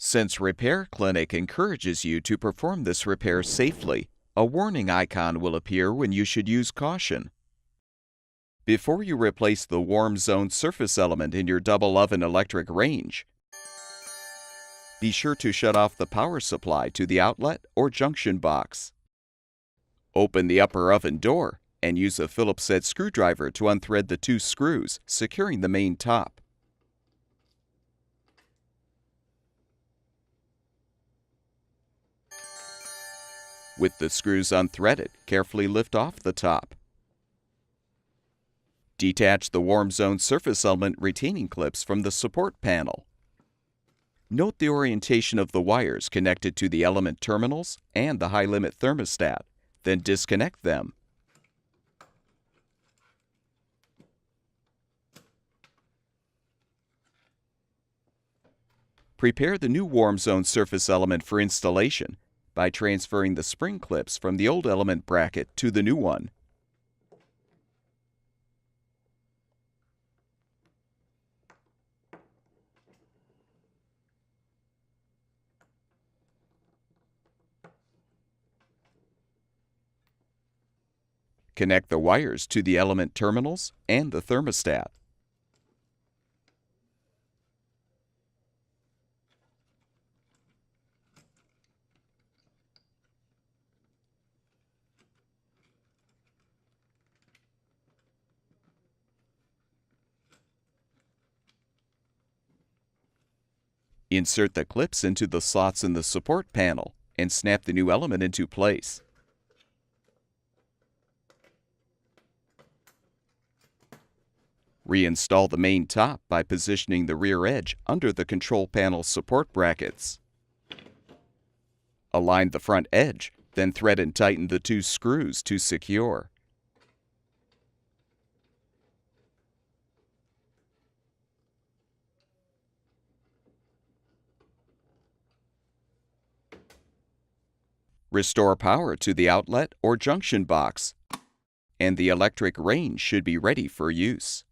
Since Repair Clinic encourages you to perform this repair safely, a warning icon will appear when you should use caution. Before you replace the warm zone surface element in your double oven electric range, be sure to shut off the power supply to the outlet or junction box. Open the upper oven door and use a Phillips head screwdriver to unthread the 2 screws securing the main top. With the screws unthreaded, carefully lift off the top. Detach the warm zone surface element retaining clips from the support panel. Note the orientation of the wires connected to the element terminals and the high limit thermostat, then disconnect them. Prepare the new warm zone surface element for installation by transferring the spring clips from the old element bracket to the new one. Connect the wires to the element terminals and the thermostat. Insert the clips into the slots in the support panel and snap the new element into place. Reinstall the main top by positioning the rear edge under the control panel support brackets. Align the front edge, then thread and tighten the 2 screws to secure. Restore power to the outlet or junction box, and the electric range should be ready for use.